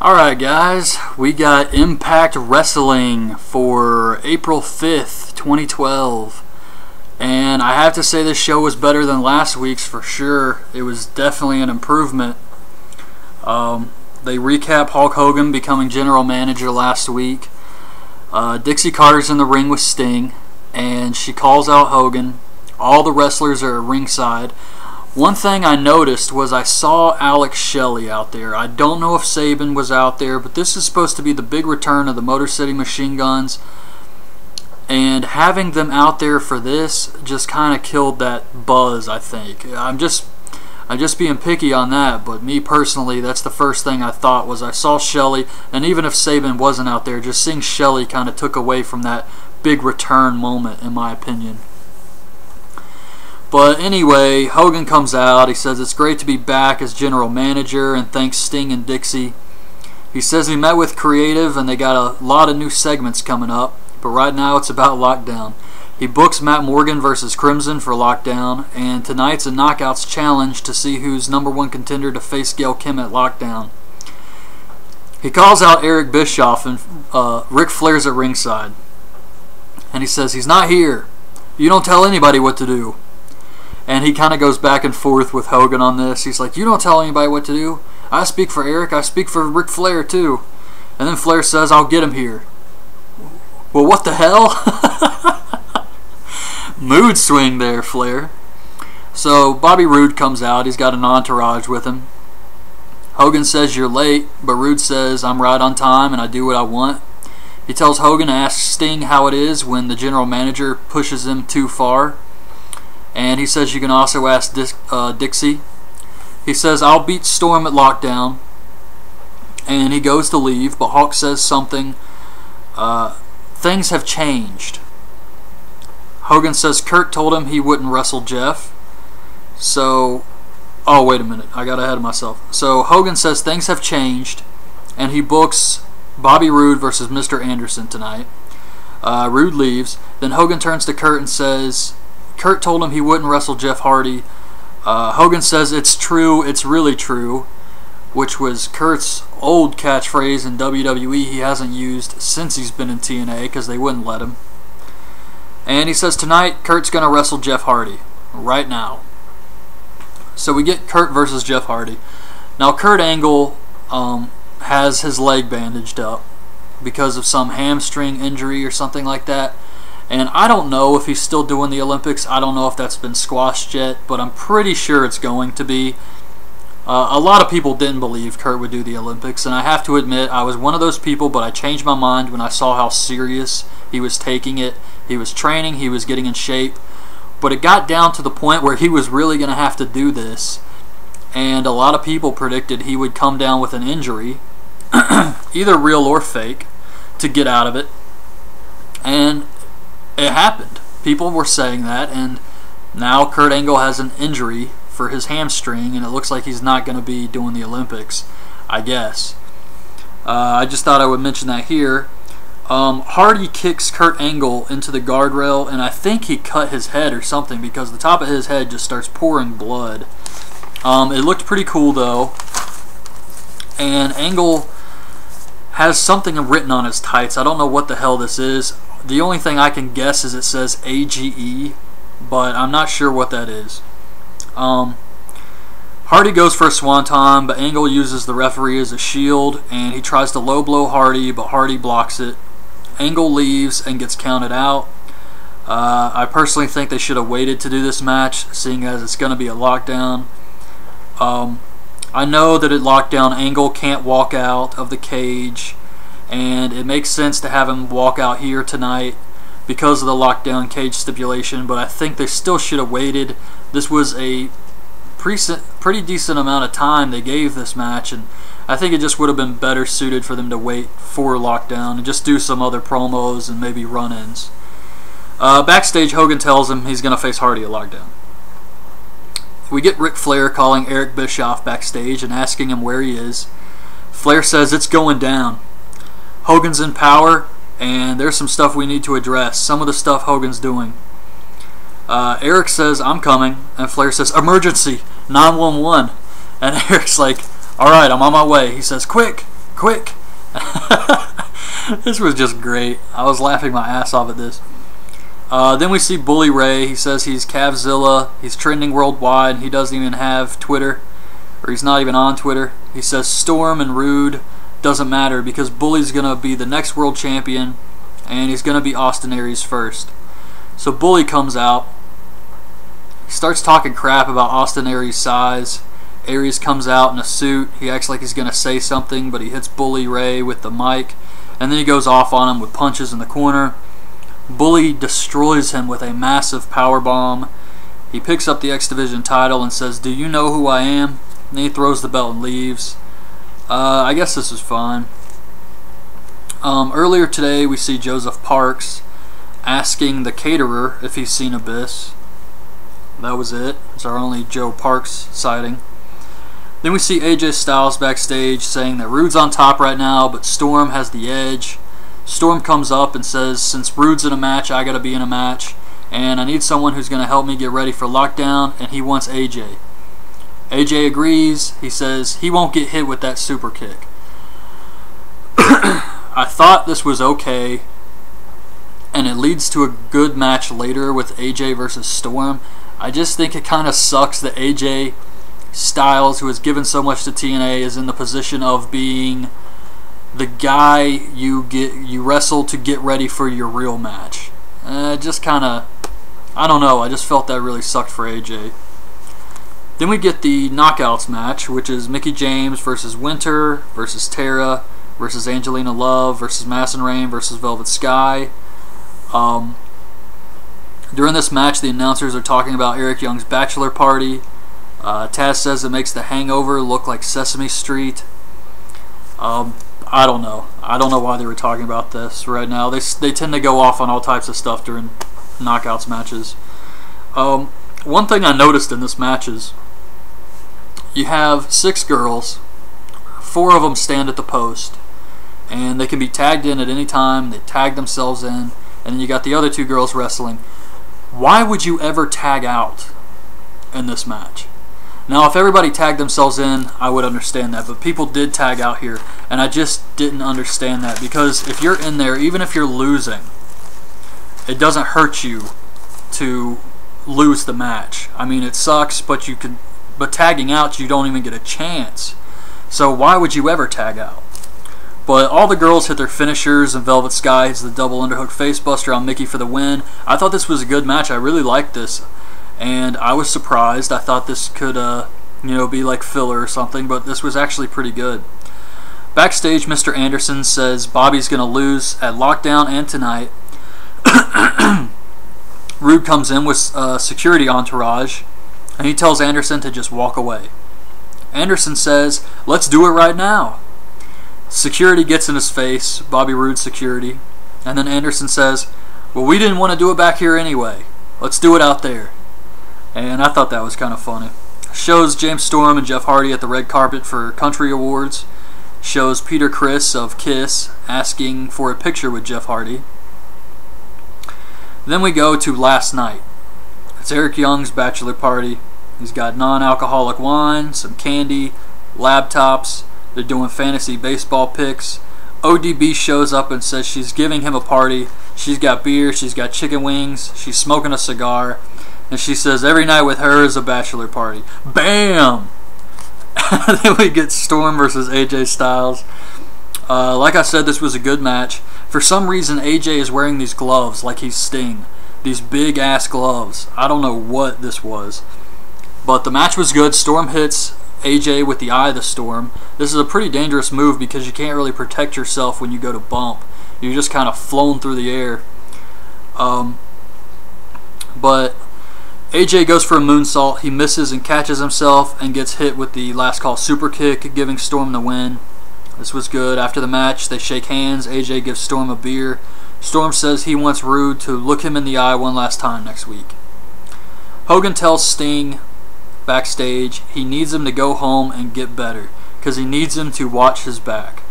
Alright guys, we got Impact Wrestling for April 5th, 2012. And I have to say this show was better than last week's for sure. It was definitely an improvement. They recap Hulk Hogan becoming general manager last week. Dixie Carter's in the ring with Sting, and she calls out Hogan. All the wrestlers are ringside. One thing I noticed was I saw Alex Shelley out there. I don't know if Sabin was out there, but this is supposed to be the big return of the Motor City Machine Guns. And having them out there for this just kind of killed that buzz, I think. I'm just being picky on that, but me personally, that's the first thing I thought was I saw Shelley, and even if Sabin wasn't out there, just seeing Shelley kind of took away from that big return moment, in my opinion. But anyway, Hogan comes out. He says it's great to be back as general manager and thanks Sting and Dixie. He says he met with creative and they got a lot of new segments coming up, but right now it's about Lockdown. He books Matt Morgan versus Crimson for Lockdown, and tonight's a Knockouts challenge to see who's #1 contender to face Gail Kim at Lockdown. He calls out Eric Bischoff and Ric Flair's at ringside. And he says he's not here. You don't tell anybody what to do. And he kind of goes back and forth with Hogan on this. He's like, you don't tell anybody what to do. I speak for Eric. I speak for Ric Flair too. And then Flair says, I'll get him here. Well, what the hell? Mood swing there, Flair. So Bobby Roode comes out. He's got an entourage with him. Hogan says you're late, but Roode says I'm right on time and I do what I want. He tells Hogan to ask Sting how it is when the general manager pushes him too far. And he says you can also ask Dixie. He says, I'll beat Storm at Lockdown. And he goes to leave, but Hulk says something. Things have changed. Hogan says Kurt told him he wouldn't wrestle Jeff. So, oh wait a minute, I got ahead of myself. So Hogan says things have changed, and he books Bobby Roode versus Mr. Anderson tonight. Roode leaves. Then Hogan turns to Kurt and says Kurt told him he wouldn't wrestle Jeff Hardy. Hogan says it's true, it's really true, which was Kurt's old catchphrase in WWE he hasn't used since he's been in TNA because they wouldn't let him. And he says tonight Kurt's going to wrestle Jeff Hardy, right now. So we get Kurt versus Jeff Hardy. Now Kurt Angle has his leg bandaged up because of some hamstring injury or something like that. And I don't know if he's still doing the Olympics. I don't know if that's been squashed yet, but I'm pretty sure it's going to be. A lot of people didn't believe Kurt would do the Olympics, and I have to admit I was one of those people, but I changed my mind when I saw how serious he was taking it. He was training, he was getting in shape, but it got down to the point where he was really going to have to do this, and a lot of people predicted he would come down with an injury, either real or fake, to get out of it, and it happened. People were saying that, and now Kurt Angle has an injury for his hamstring, and it looks like he's not going to be doing the Olympics, I guess. I just thought I would mention that here. Hardy kicks Kurt Angle into the guardrail, and I think he cut his head or something because the top of his head just starts pouring blood. It looked pretty cool though, and Angle has something written on his tights. I don't know what the hell this is. The only thing I can guess is it says AGE, but I'm not sure what that is. Hardy goes for a swanton, but Angle uses the referee as a shield, and he tries to low blow Hardy, but Hardy blocks it. Angle leaves and gets counted out. I personally think they should have waited to do this match, seeing as it's going to be a Lockdown. I know that at Lockdown, Angle can't walk out of the cage, and it makes sense to have him walk out here tonight because of the Lockdown cage stipulation, but I think they still should have waited. This was a pretty decent amount of time they gave this match, and I think it just would have been better suited for them to wait for Lockdown and just do some other promos and maybe run-ins. Backstage, Hogan tells him he's going to face Hardy at Lockdown. We get Ric Flair calling Eric Bischoff backstage and asking him where he is. Flair says it's going down. Hogan's in power, and there's some stuff we need to address. Some of the stuff Hogan's doing. Eric says, I'm coming, and Flair says, emergency, 911. And Eric's like, alright, I'm on my way. He says, quick, quick. This was just great. I was laughing my ass off at this. Then we see Bully Ray. He says he's Cavzilla. He's trending worldwide. He doesn't even have Twitter, or he's not even on Twitter. He says Storm and Rude doesn't matter because Bully's going to be the next world champion, and he's going to be Austin Aries first. So Bully comes out. He starts talking crap about Austin Aries' size. Aries comes out in a suit. He acts like he's going to say something, but he hits Bully Ray with the mic, and then he goes off on him with punches in the corner. Bully destroys him with a massive power bomb. He picks up the X Division title and says, "Do you know who I am?" And then he throws the belt and leaves. I guess this is fine. Earlier today, we see Joseph Parks asking the caterer if he's seen Abyss. That was it. It's our only Joe Parks sighting. Then we see AJ Styles backstage saying that Rude's on top right now, but Storm has the edge. Storm comes up and says, since Rude's in a match, I gotta be in a match, and I need someone who's gonna help me get ready for Lockdown, and he wants AJ. AJ agrees. He says he won't get hit with that super kick. I thought this was okay, and it leads to a good match later with AJ versus Storm. I just think it kind of sucks that AJ Styles, who has given so much to TNA, is in the position of being the guy you wrestle to get ready for your real match. Just kind of, I don't know, I just felt that really sucked for AJ. Then we get the Knockouts match, which is Mickie James versus Winter versus Tara versus Angelina Love versus Madison Rayne versus Velvet Sky. During this match, the announcers are talking about Eric Young's bachelor party. Taz says it makes The Hangover look like Sesame Street. I don't know. I don't know why they were talking about this right now. They tend to go off on all types of stuff during Knockouts matches. One thing I noticed in this match is you have 6 girls. 4 of them stand at the post, and they can be tagged in at any time. They tag themselves in, and then you got the other 2 girls wrestling. Why would you ever tag out in this match? Now, if everybody tagged themselves in, I would understand that, but people did tag out here, and I just didn't understand that, because if you're in there, even if you're losing, it doesn't hurt you to lose the match. I mean, it sucks, but tagging out, you don't even get a chance. So why would you ever tag out? But all the girls hit their finishers, and Velvet Sky hits the double underhook facebuster on Mickie for the win. I thought this was a good match. I really liked this, and I was surprised. I thought this could, be like filler or something, but this was actually pretty good. Backstage, Mr. Anderson says Bobby's going to lose at Lockdown and tonight. Rude comes in with security entourage, and he tells Anderson to just walk away. Anderson says, "Let's do it right now." Security gets in his face, Bobby Roode's security, and then Anderson says, "Well, we didn't want to do it back here anyway. Let's do it out there." And I thought that was kind of funny. Shows James Storm and Jeff Hardy at the red carpet for Country Awards. Shows Peter Criss of Kiss asking for a picture with Jeff Hardy. Then we go to last night. It's Eric Young's bachelor party. He's got non-alcoholic wine, some candy, laptops. They're doing fantasy baseball picks. ODB shows up and says she's giving him a party. She's got beer, she's got chicken wings, she's smoking a cigar, and she says every night with her is a bachelor party. Bam! Then we get Storm versus AJ Styles. Like I said, this was a good match. For some reason, AJ is wearing these gloves like he's Sting. These big-ass gloves. I don't know what this was. But the match was good. Storm hits AJ with the Eye of the Storm. This is a pretty dangerous move because you can't really protect yourself when you go to bump. You're just kind of flown through the air. But AJ goes for a moonsault. He misses and catches himself and gets hit with the last call super kick, giving Storm the win. This was good. After the match, they shake hands. AJ gives Storm a beer. Storm says he wants Rude to look him in the eye one last time next week. Hogan tells Sting backstage he needs him to go home and get better because he needs him to watch his back.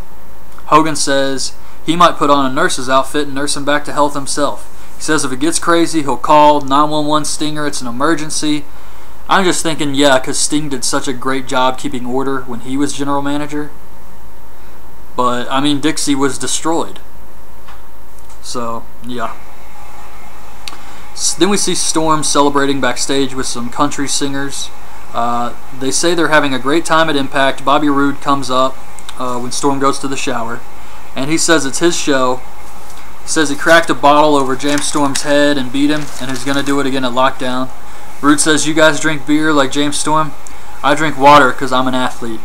Hogan says he might put on a nurse's outfit and nurse him back to health himself. He says if it gets crazy, he'll call 911 Stinger. It's an emergency. I'm just thinking, yeah, because Sting did such a great job keeping order when he was general manager. But, I mean, Dixie was destroyed. So, yeah. Then we see Storm celebrating backstage with some country singers. They say they're having a great time at Impact. Bobby Roode comes up when Storm goes to the shower, and he says it's his show. He says he cracked a bottle over James Storm's head and beat him, and he's going to do it again at Lockdown. Roode says, "You guys drink beer like James Storm? I drink water because I'm an athlete."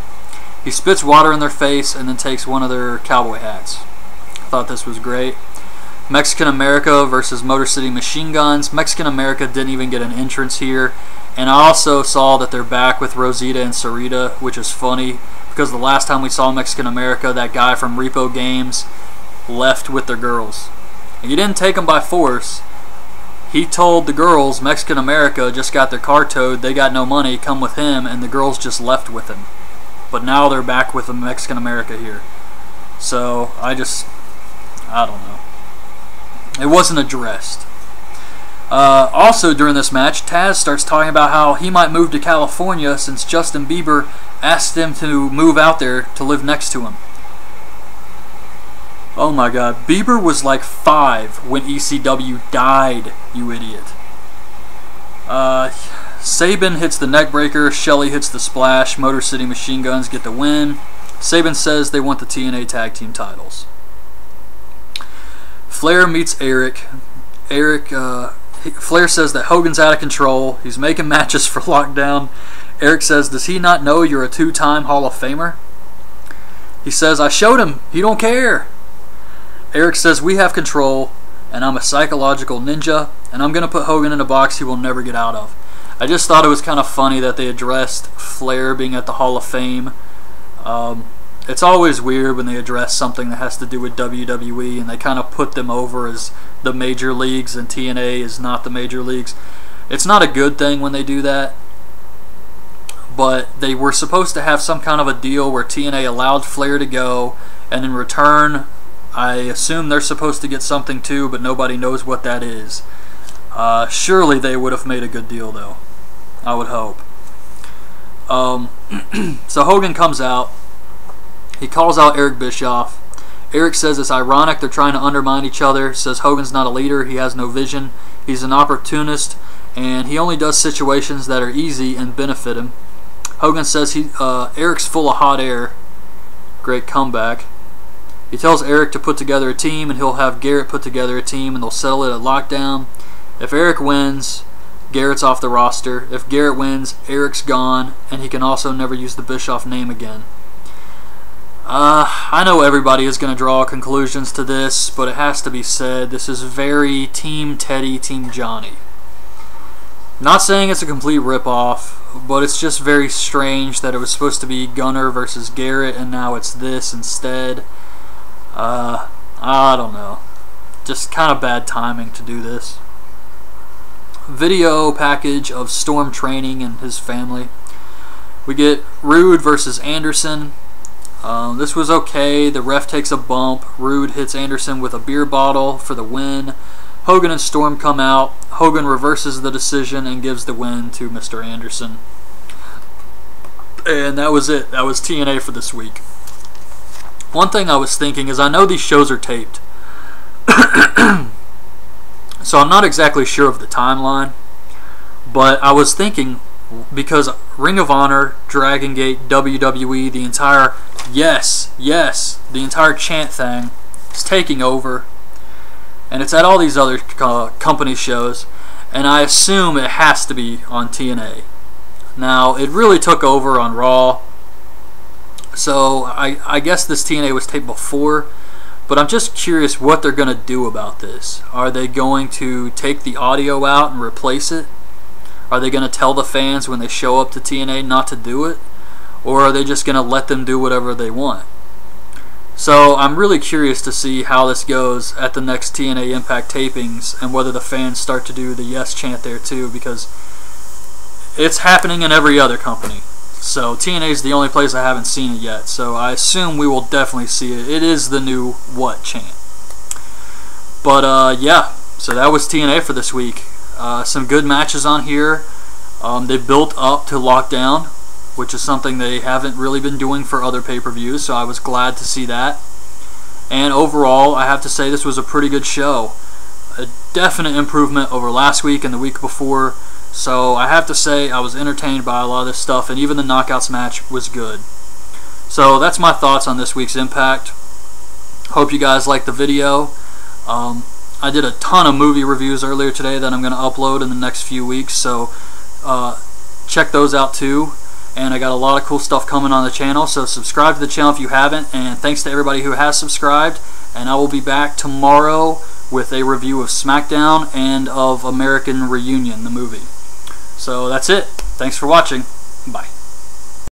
He spits water in their face and then takes one of their cowboy hats. I thought this was great. Mexican America versus Motor City Machine Guns. Mexican America didn't even get an entrance here. And I also saw that they're back with Rosita and Sarita, which is funny because the last time we saw Mexican America, that guy from Repo Games left with their girls. And he didn't take them by force. He told the girls Mexican America just got their car towed, they got no money, come with him, and the girls just left with him. But now they're back with the Mexican America here. So I don't know. It wasn't addressed. Also during this match, Taz starts talking about how he might move to California since Justin Bieber asked him to move out there to live next to him. Oh my god, Bieber was like 5 when ECW died, you idiot. Sabin hits the neckbreaker, Shelley hits the splash, Motor City Machine Guns get the win. Sabin says they want the TNA Tag Team titles. Flair meets Eric. Flair says that Hogan's out of control. He's making matches for Lockdown. Eric says, "Does he not know you're a 2-time Hall of Famer?" He says, "I showed him. He don't care." Eric says, "We have control, and I'm a psychological ninja, and I'm going to put Hogan in a box he will never get out of." I just thought it was kind of funny that they addressed Flair being at the Hall of Fame. It's always weird when they address something that has to do with WWE and they kind of put them over as the major leagues and TNA is not the major leagues. It's not a good thing when they do that, but they were supposed to have some kind of a deal where TNA allowed Flair to go, and in return I assume they're supposed to get something too, but nobody knows what that is. Surely they would have made a good deal though, I would hope. So Hogan comes out. He calls out Eric Bischoff. Eric says it's ironic they're trying to undermine each other, says Hogan's not a leader, he has no vision, he's an opportunist, and he only does situations that are easy and benefit him. Hogan says Eric's full of hot air. Great comeback. He tells Eric to put together a team, and he'll have Garrett put together a team, and they'll settle it at Lockdown. If Eric wins, Garrett's off the roster. If Garrett wins, Eric's gone, and he can also never use the Bischoff name again. I know everybody is going to draw conclusions to this, but it has to be said, this is very Team Teddy, Team Johnny. Not saying it's a complete rip-off, but it's just very strange that it was supposed to be Gunner versus Garrett, and now it's this instead. I don't know. Just kind of bad timing to do this. Video package of Storm training and his family. We get Rude versus Anderson. This was okay. The ref takes a bump. Rude hits Anderson with a beer bottle for the win. Hogan and Storm come out. Hogan reverses the decision and gives the win to Mr. Anderson. And that was it. That was TNA for this week. One thing I was thinking is I know these shows are taped. So I'm not exactly sure of the timeline. But I was thinking, because Ring of Honor, Dragon Gate, WWE, the entire the entire chant thing is taking over, and it's at all these other company shows, and I assume it has to be on TNA. Now, it really took over on Raw, so I guess this TNA was taped before, but I'm just curious what they're going to do about this. Are they going to take the audio out and replace it? Are they going to tell the fans when they show up to TNA not to do it? Or are they just going to let them do whatever they want? So I'm really curious to see how this goes at the next TNA Impact tapings and whether the fans start to do the yes chant there too, because it's happening in every other company. So TNA is the only place I haven't seen it yet. So I assume we will definitely see it. It is the new what chant. But yeah, so that was TNA for this week. Some good matches on here. They built up to Lockdown. which is something they haven't really been doing for other pay-per-views, so I was glad to see that. And overall, I have to say this was a pretty good show. A definite improvement over last week and the week before, so I have to say I was entertained by a lot of this stuff, and even the Knockouts match was good. So that's my thoughts on this week's Impact. Hope you guys liked the video. I did a ton of movie reviews earlier today that I'm going to upload in the next few weeks, so check those out too. And I got a lot of cool stuff coming on the channel, so subscribe to the channel if you haven't, and thanks to everybody who has subscribed. And I will be back tomorrow with a review of SmackDown and of American Reunion, the movie. So that's it. Thanks for watching. Bye.